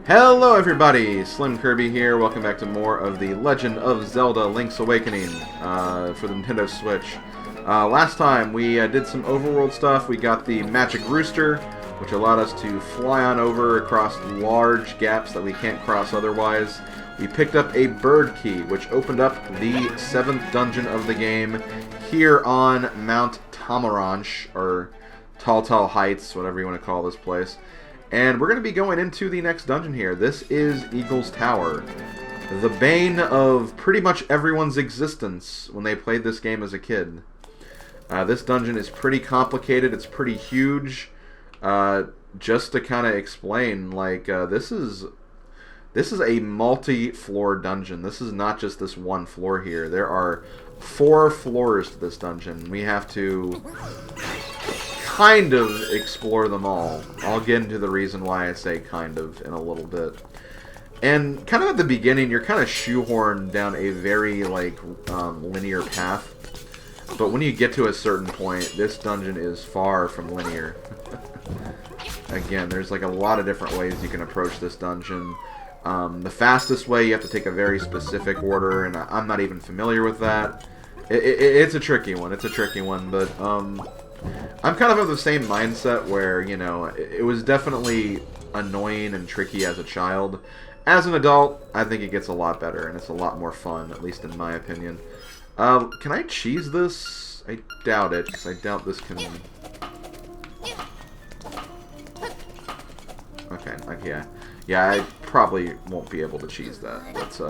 Hello everybody, SlimKirby here. Welcome back to more of the Legend of Zelda Link's Awakening for the Nintendo Switch. Last time we did some overworld stuff. We got the Magic Rooster, which allowed us to fly on over across large gaps that we can't cross otherwise. We picked up a bird key, which opened up the 7th dungeon of the game here on Mount Tamaranch, or Tall Heights, whatever you want to call this place. And we're going to be going into the next dungeon here. This is Eagle's Tower. The bane of pretty much everyone's existence when they played this game as a kid. This dungeon is pretty complicated. It's pretty huge. Just to kind of explain, like, this is a multi-floor dungeon. This is not just this one floor here. There are 4 floors to this dungeon. We have to kind of explore them all. I'll get into the reason why I say kind of in a little bit. And kind of at the beginning, you're kind of shoehorned down a very, like, linear path. But when you get to a certain point, this dungeon is far from linear. Again, there's like a lot of different ways you can approach this dungeon. The fastest way, you have to take a very specific order, and I'm not even familiar with that. It's a tricky one. It's a tricky one, but I'm kind of the same mindset where, you know, it was definitely annoying and tricky as a child. As an adult, I think it gets a lot better, and it's a lot more fun, at least in my opinion. Can I cheese this? I doubt it, because I doubt this can... Okay, yeah, I probably won't be able to cheese that, but,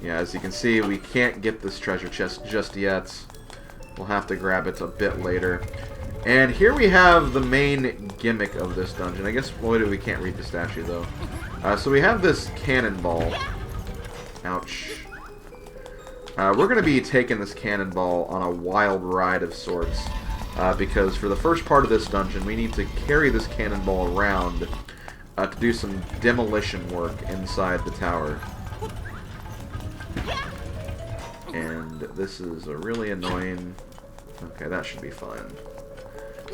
yeah, as you can see, we can't get this treasure chest just yet. We'll have to grab it a bit later. And here we have the main gimmick of this dungeon. I guess, boy, we can't read the statue, though. So we have this cannonball. Ouch. We're going to be taking this cannonball on a wild ride of sorts. Because for the first part of this dungeon, we need to carry this cannonball around to do some demolition work inside the tower. And this is a really annoying... Okay, that should be fine.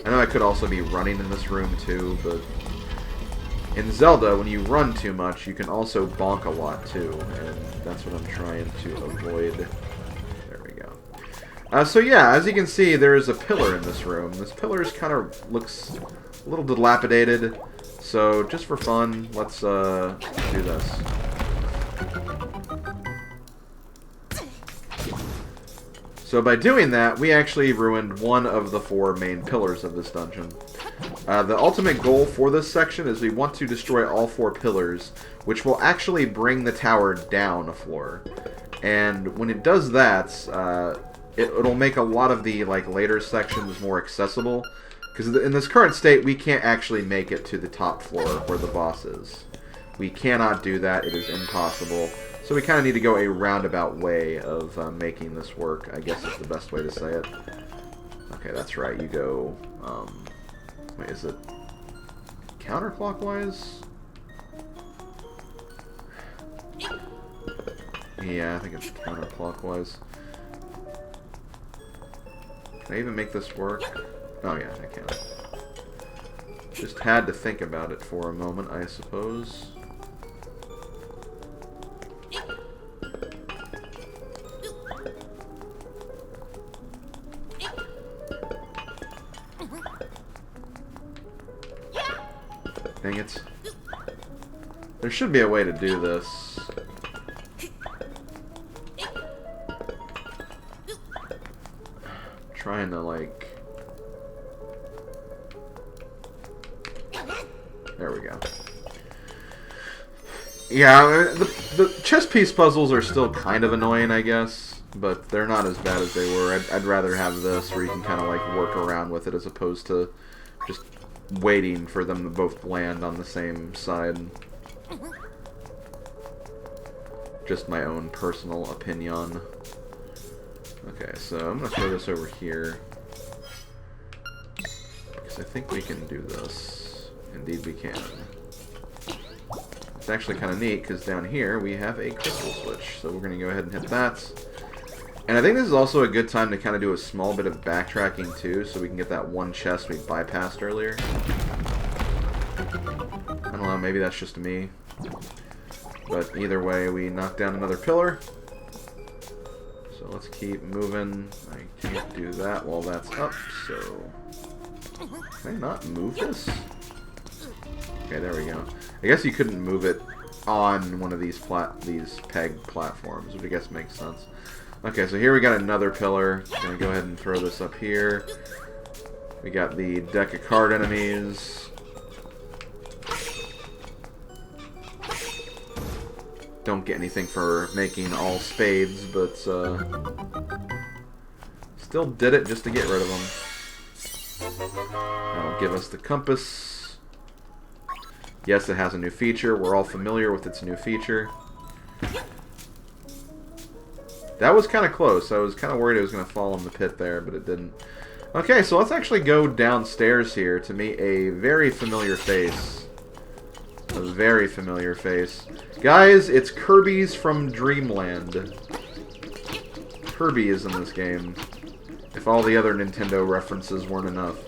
I know I could also be running in this room too, but... In Zelda, when you run too much, you can also bonk a lot too, and that's what I'm trying to avoid. There we go. So yeah, as you can see, there is a pillar in this room. This pillar kind of looks a little dilapidated, so just for fun, let's do this. So by doing that, we actually ruined one of the 4 main pillars of this dungeon. The ultimate goal for this section is we want to destroy all 4 pillars, which will actually bring the tower down a floor. And when it does that, it'll make a lot of the later sections more accessible. Because in this current state, we can't actually make it to the top floor where the boss is. We cannot do that. It is impossible. So we kind of need to go a roundabout way of making this work, I guess is the best way to say it. Okay, that's right, you go, wait, is it counterclockwise? Yeah, I think it's counterclockwise. Can I even make this work? Oh yeah, I can. Just had to think about it for a moment, I suppose. Dang it. There should be a way to do this. I'm trying to, like... There we go. Yeah, the chess piece puzzles are still kind of annoying, I guess. But they're not as bad as they were. I'd rather have this where you can kind of, like, work around with it as opposed to just waiting for them to both land on the same side. Just my own personal opinion. Okay, so I'm going to throw this over here. Because I think we can do this. Indeed we can. It's actually kind of neat, because down here we have a crystal switch. So we're going to go ahead and hit that. And I think this is also a good time to kind of do a small bit of backtracking too, so we can get that one chest we bypassed earlier. I don't know, maybe that's just me. But either way, we knocked down another pillar. So let's keep moving. I can't do that while that's up, so... Can I not move this? Okay, there we go. I guess you couldn't move it on one of these peg platforms, which I guess makes sense. Okay, so here we got another pillar. Gonna go ahead and throw this up here. We got the deck of card enemies. Don't get anything for making all spades, but still did it just to get rid of them. That'll give us the compass. Yes, it has a new feature. We're all familiar with its new feature. That was kind of close. I was kind of worried it was going to fall in the pit there, but it didn't. Okay, so let's actually go downstairs here to meet a very familiar face. A very familiar face. Guys, it's Kirby's from Dreamland. Kirby is in this game. If all the other Nintendo references weren't enough.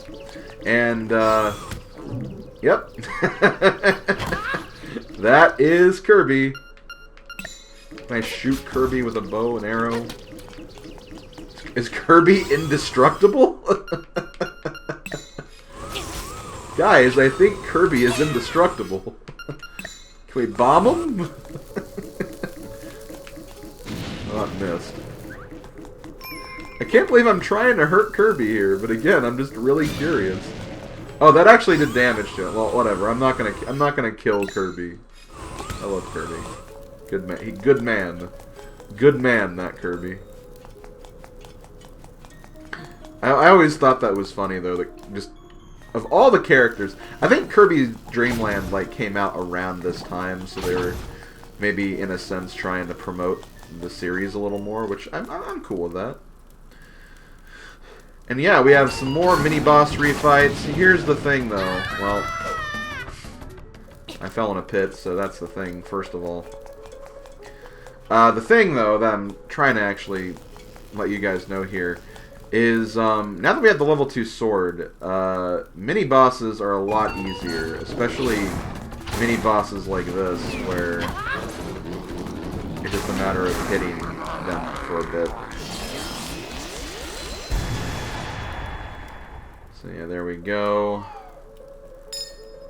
And, yep. That is Kirby. Can I shoot Kirby with a bow and arrow? Is Kirby indestructible? Guys, I think Kirby is indestructible. Can we bomb him? Oh, I missed. I can't believe I'm trying to hurt Kirby here, but again, I'm just really curious. Oh, that actually did damage to it. Well, whatever. I'm not gonna kill Kirby. I love Kirby. Good man. Good man. Good man, that Kirby. I always thought that was funny though. That just of all the characters, I think Kirby's Dream Land like came out around this time, so they were maybe in a sense trying to promote the series a little more, which I'm cool with that. And yeah, we have some more mini-boss refights. Here's the thing, though. Well, I fell in a pit, so that's the thing, first of all. The thing, though, that I'm trying to actually let you guys know here is, now that we have the level 2 sword, mini-bosses are a lot easier, especially mini-bosses like this, where it's just a matter of hitting them for a bit. So yeah, there we go.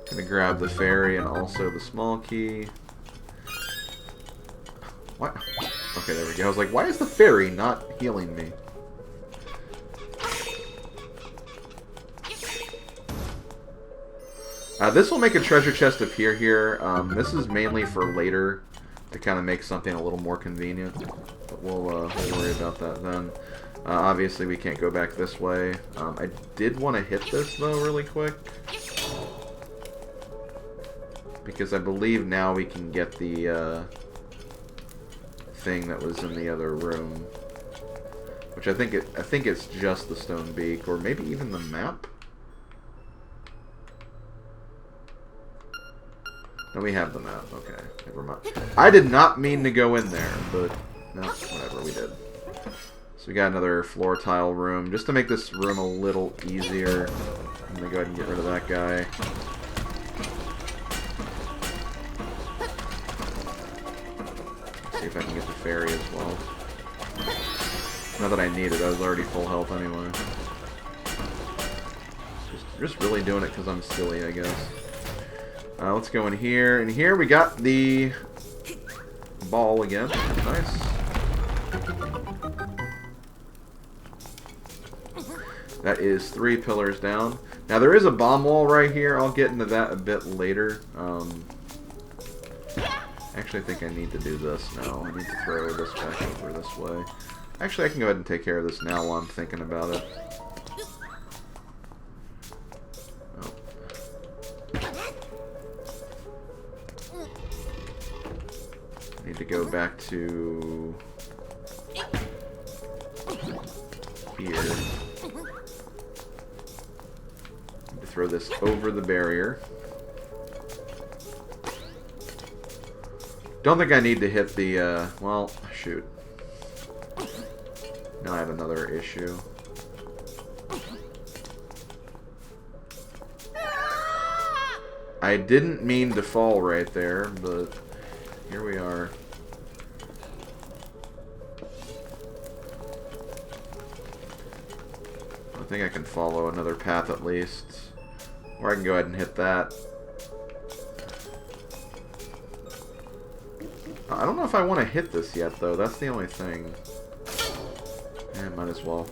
Gonna grab the fairy and also the small key. What? Okay, there we go. I was like, why is the fairy not healing me? This will make a treasure chest appear here. This is mainly for later to kind of make something a little more convenient. But we'll worry about that then. Obviously, we can't go back this way. I did want to hit this, though, really quick. Because I believe now we can get the thing that was in the other room. Which I think it's just the stone beak, or maybe even the map? No, we have the map. Okay, never mind. I did not mean to go in there, but no, whatever, we did. So we got another floor tile room, just to make this room a little easier. I'm gonna go ahead and get rid of that guy. See if I can get the fairy as well. Not that I need it, I was already full health anyway. Just really doing it because I'm silly, I guess. Let's go in here. And here we got the ball again. Nice. That is 3 pillars down. Now there is a bomb wall right here. I'll get into that a bit later. Actually, I think I need to do this now. I need to throw this back over this way. Actually, I can go ahead and take care of this now while I'm thinking about it. Oh. I need to go back to here. Throw this over the barrier. Don't think I need to hit the, well, shoot. Now I have another issue. I didn't mean to fall right there, but here we are. I think I can follow another path at least. Or I can go ahead and hit that. I don't know if I want to hit this yet, though. That's the only thing. Yeah, might as well.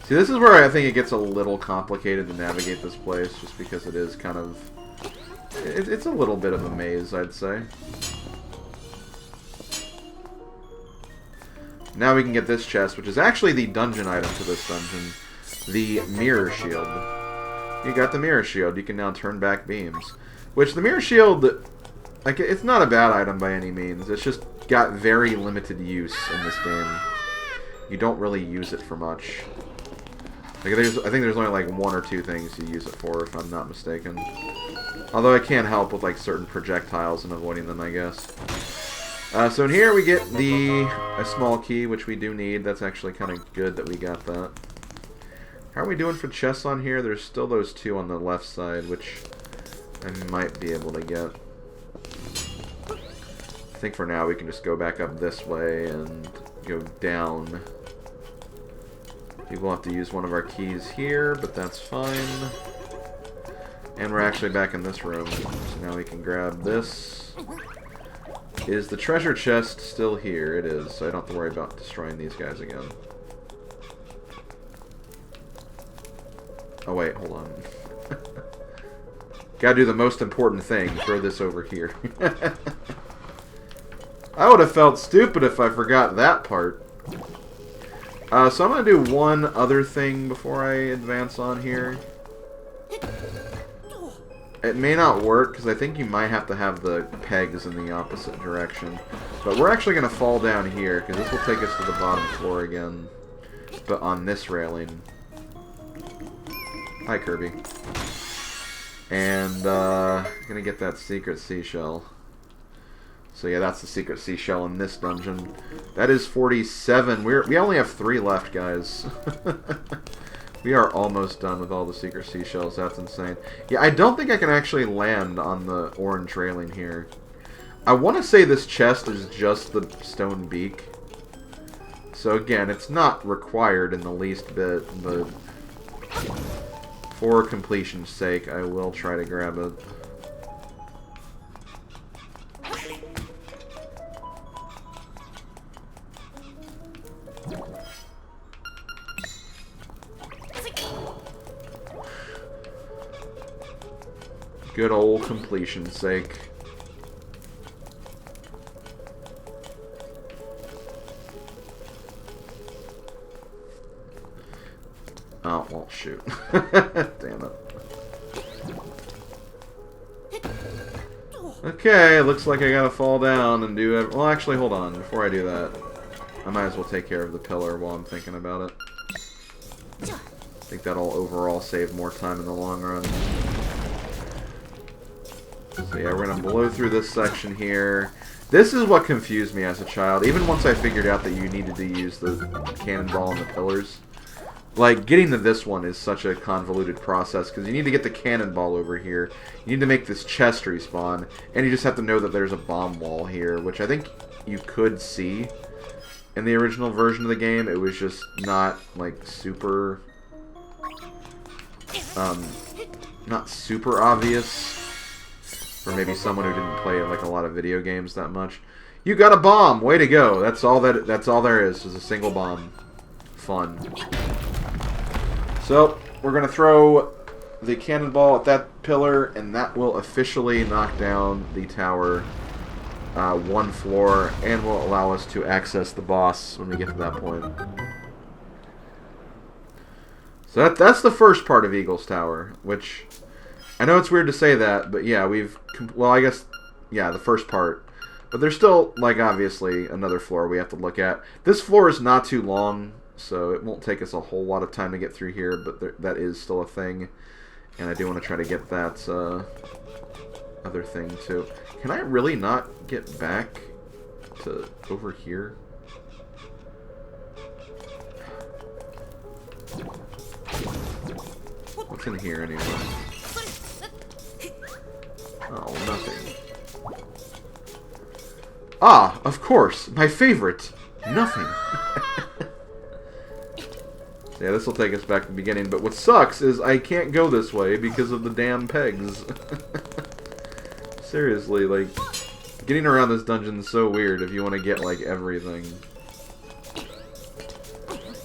See, this is where I think it gets a little complicated to navigate this place, just because it is kind of... It's a little bit of a maze, I'd say. Now we can get this chest, which is actually the dungeon item to this dungeon. The mirror shield. You got the mirror shield. You can now turn back beams. Which, the mirror shield, like, it's not a bad item by any means. It's just got very limited use in this game. You don't really use it for much. Like, I think there's only like 1 or 2 things you use it for, if I'm not mistaken. Although I can help with like certain projectiles and avoiding them, I guess. So in here we get a small key, which we do need. That's actually kind of good that we got that. How are we doing for chests on here? There's still those 2 on the left side, which I might be able to get. I think for now we can just go back up this way and go down. We will have to use one of our keys here, but that's fine. And we're actually back in this room, so now we can grab this. Is the treasure chest still here? It is, so I don't have to worry about destroying these guys again. Oh wait, hold on. Gotta do the most important thing. Throw this over here. I would have felt stupid if I forgot that part. So I'm going to do one other thing before I advance on here. It may not work, because I think you might have to have the pegs in the opposite direction. But we're actually going to fall down here, because this will take us to the bottom floor again. But on this railing. Hi, Kirby. And, gonna get that secret seashell. So yeah, that's the secret seashell in this dungeon. That is 47. We only have 3 left, guys. We are almost done with all the secret seashells. That's insane. Yeah, I don't think I can actually land on the orange railing here. I want to say this chest is just the stone beak. So again, it's not required in the least bit, but for completion's sake, I will try to grab it. Good old completion's sake. Oh, well, shoot. Damn it. Okay, looks like I gotta fall down and do it. Well, actually, hold on. Before I do that, I might as well take care of the pillar while I'm thinking about it. I think that'll overall save more time in the long run. So yeah, we're gonna blow through this section here. This is what confused me as a child. Even once I figured out that you needed to use the cannonball and the pillars. Like, getting to this one is such a convoluted process, because you need to get the cannonball over here, you need to make this chest respawn, and you just have to know that there's a bomb wall here, which I think you could see in the original version of the game. It was just not, like, super... not super obvious. For maybe someone who didn't play, like, a lot of video games that much. You got a bomb! Way to go! That's all there is a single bomb. Fun. So, we're going to throw the cannonball at that pillar, and that will officially knock down the tower 1 floor, and will allow us to access the boss when we get to that point. So that's the first part of Eagle's Tower, which... I know it's weird to say that, but yeah, well, I guess, yeah, the first part. But there's still, like, obviously, another floor we have to look at. This floor is not too long, so it won't take us a whole lot of time to get through here, but that is still a thing. And I do want to try to get that other thing, too. Can I really not get back to over here? What's in here anyway? Oh, nothing. Ah, of course, my favorite. Nothing. Yeah, this will take us back to the beginning, but what sucks is I can't go this way because of the damn pegs. Seriously, like, getting around this dungeon is so weird if you want to get, like, everything.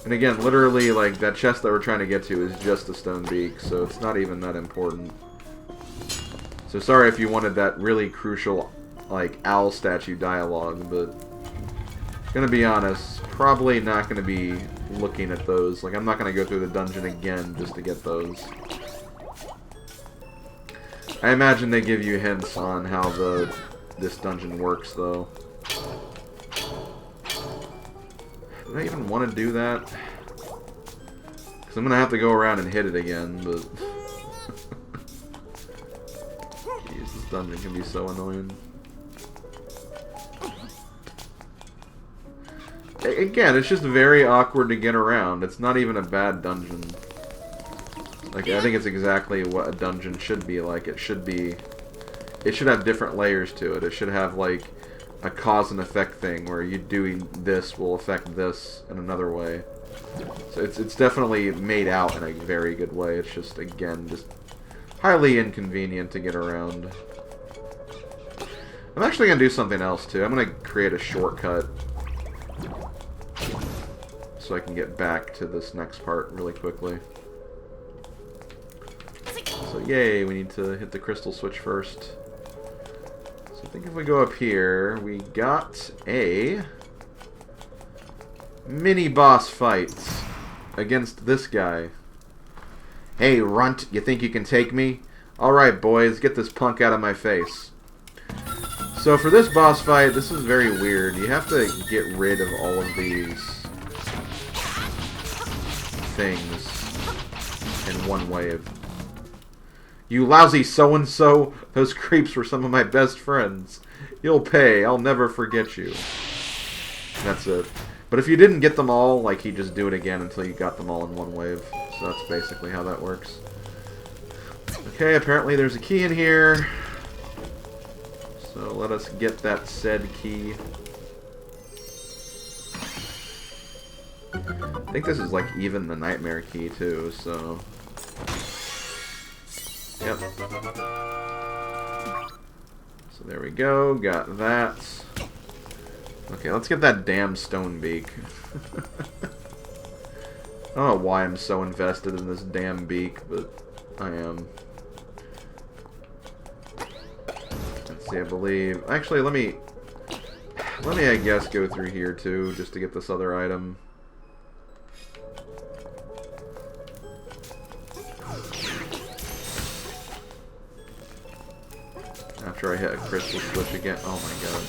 And again, literally, like, that chest that we're trying to get to is just a stone beak, so it's not even that important. So sorry if you wanted that really crucial, like, owl statue dialogue, but gonna be honest, probably not gonna be looking at those. Like, I'm not gonna go through the dungeon again just to get those. I imagine they give you hints on how this dungeon works, though. Do I even want to do that? Because I'm gonna have to go around and hit it again, but... Jeez, this dungeon can be so annoying. Again, it's just very awkward to get around. It's not even a bad dungeon. Like, I think it's exactly what a dungeon should be like. It should have different layers to it. It should have, like, a cause and effect thing where you doing this will affect this in another way. So it's definitely made out in a very good way. It's just, again, just highly inconvenient to get around. I'm actually going to do something else, too. I'm going to create a shortcut so I can get back to this next part really quickly. So yay, we need to hit the crystal switch first. So I think if we go up here, we got a mini boss fight against this guy. Hey runt, you think you can take me? Alright boys, get this punk out of my face. So for this boss fight, this is very weird. You have to get rid of all of these things in one wave. You lousy so-and-so, those creeps were some of my best friends. You'll pay, I'll never forget you. That's it. But if you didn't get them all, like, he'd just do it again until you got them all in one wave. So that's basically how that works. Okay, apparently there's a key in here. So let us get that said key. I think this is like even the nightmare key too, so... Yep. So there we go, got that. Okay, let's get that damn stone beak. I don't know why I'm so invested in this damn beak, but I am. Let's see, I believe... Actually, let me, I guess, go through here too, just to get this other item. After I hit a crystal switch again. Oh my god.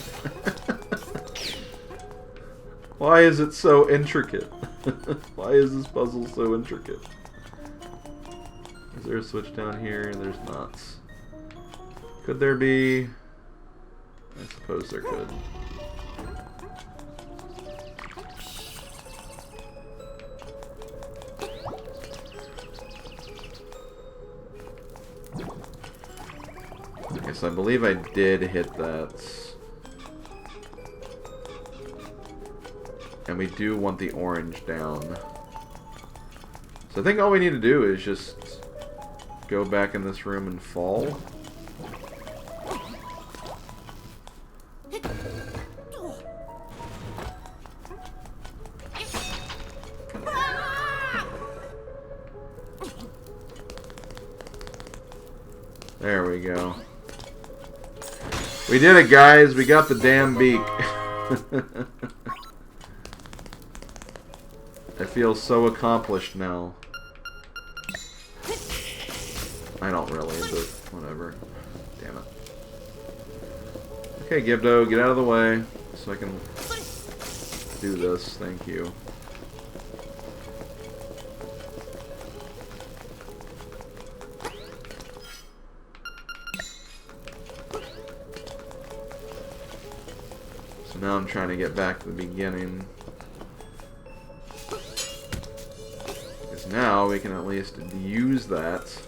Why is it so intricate? Why is this puzzle so intricate? Is there a switch down here? There's not. Could there be? I suppose there could. Okay, so I believe I did hit that. And we do want the orange down. So I think all we need to do is just go back in this room and fall. There we go. We did it, guys. We got the damn beak. I feel so accomplished now. I don't really, but whatever. Damn it. Okay, Gibdo, get out of the way so I can do this. Thank you. So now I'm trying to get back to the beginning. So now we can at least use that.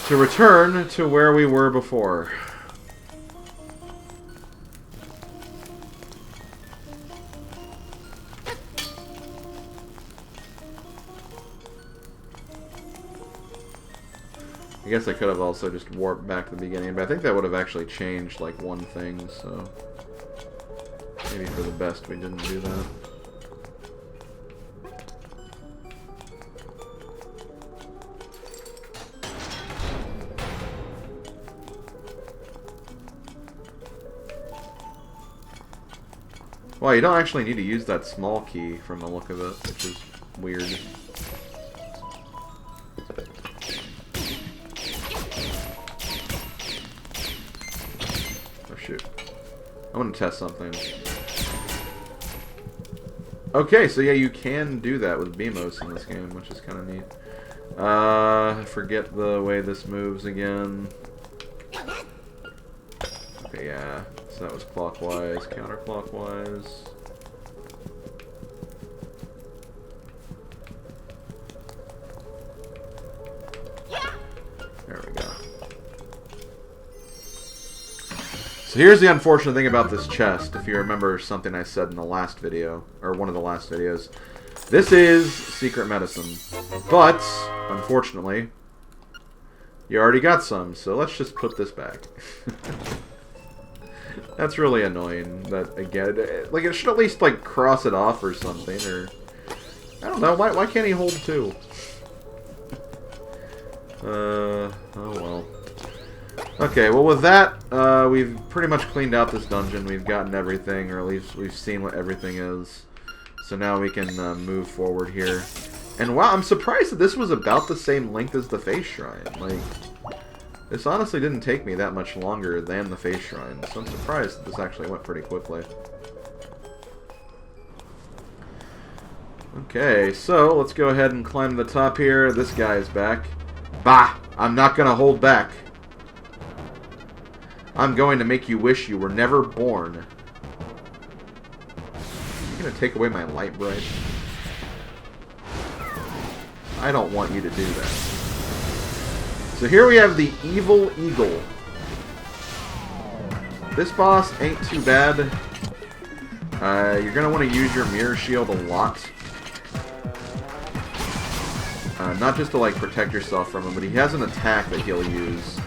To return to where we were before. I guess I could have also just warped back to the beginning, but I think that would have actually changed like one thing, so maybe for the best we didn't do that. Well, you don't actually need to use that small key from the look of it, which is weird. Oh shoot. I want to test something. Okay, so yeah, you can do that with BMOS in this game, which is kind of neat. I forget the way this moves again. Okay, yeah. So that was clockwise, counterclockwise. There we go. So here's the unfortunate thing about this chest, if you remember something I said in the last video, or one of the last videos. This is secret medicine, but, unfortunately, you already got some, so let's just put this back. That's really annoying, that, again, like, it should at least, like, cross it off or something, or, I don't know, why can't he hold two? Oh well. Okay, well with that, we've pretty much cleaned out this dungeon, we've gotten everything, or at least we've seen what everything is. So now we can move forward here. And wow, I'm surprised that this was about the same length as the face shrine, like... This honestly didn't take me that much longer than the face shrine, so I'm surprised that this actually went pretty quickly. Okay, so let's go ahead and climb to the top here. This guy is back. Bah! I'm not gonna hold back. I'm going to make you wish you were never born. You're gonna take away my light bright? I don't want you to do that. So here we have the Evil Eagle. This boss ain't too bad. You're going to want to use your mirror shield a lot. Not just to like protect yourself from him, but he has an attack that he'll use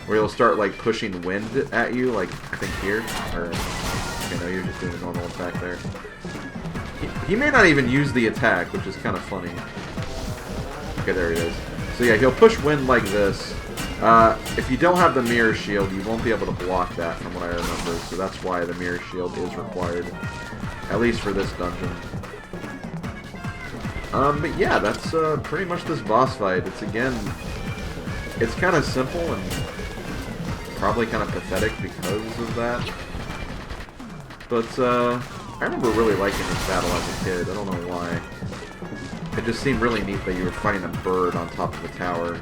where he'll start like pushing wind at you, like I think here. Or, okay, no, you're just doing a normal attack there. He may not even use the attack, which is kind of funny. Okay, there he is. So yeah, he'll push wind like this. If you don't have the mirror shield, you won't be able to block that from what I remember, so that's why the mirror shield is required. At least for this dungeon. But yeah, that's pretty much this boss fight. It's again, it's kind of simple and probably kind of pathetic because of that. But I remember really liking this battle as a kid, I don't know why. It just seemed really neat that you were fighting a bird on top of a tower.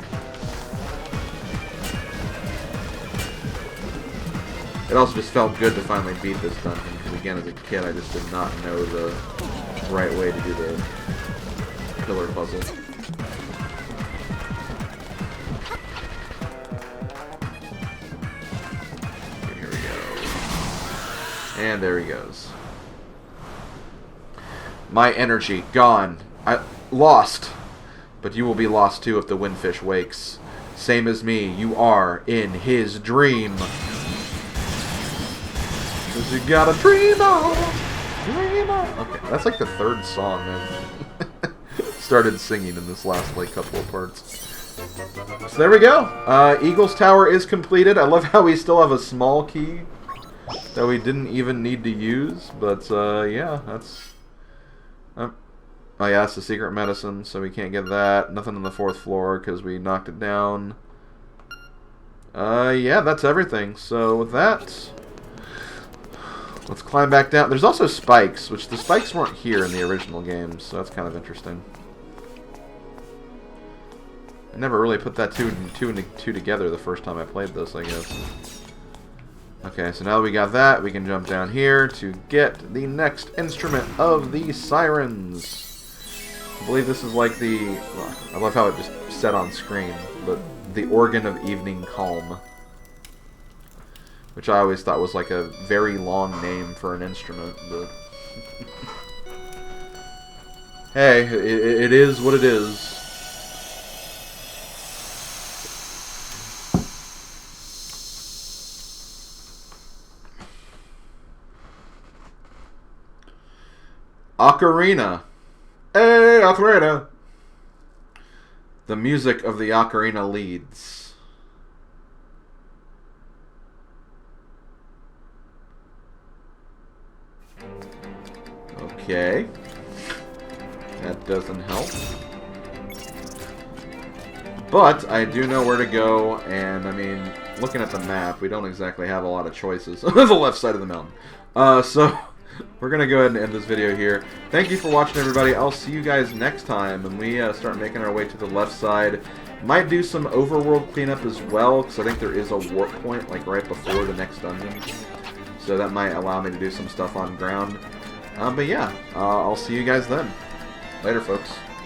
It also just felt good to finally beat this dungeon, because again, as a kid, I just did not know the right way to do the pillar puzzle. Okay, here we go. And there he goes. My energy, gone. I lost. But you will be lost too if the windfish wakes. Same as me, you are in his dream. Cause you gotta dream on, dream on. Okay, that's like the third song I've started singing in this last like couple of parts. So there we go. Eagle's Tower is completed. I love how we still have a small key that we didn't even need to use. But yeah, that's... oh yeah, that's the secret medicine, so we can't get that. Nothing on the 4th floor because we knocked it down. Yeah, that's everything. So with that, let's climb back down. There's also spikes, which the spikes weren't here in the original game, so that's kind of interesting. I never really put that two together the first time I played this, I guess. Okay, so now that we got that, we can jump down here to get the next instrument of the Sirens. I believe this is like the... Well, I love how it just said on screen, but the Organ of Evening Calm. Which I always thought was like a very long name for an instrument, but... Hey, it is what it is. Ocarina. Hey, Ocarina! The music of the Ocarina leads. Okay. That doesn't help. But I do know where to go, and I mean, looking at the map, we don't exactly have a lot of choices on the left side of the mountain. So... We're going to go ahead and end this video here. Thank you for watching, everybody. I'll see you guys next time when we start making our way to the left side. Might do some overworld cleanup as well, because I think there is a warp point like right before the next dungeon. So that might allow me to do some stuff on ground. But yeah, I'll see you guys then. Later, folks.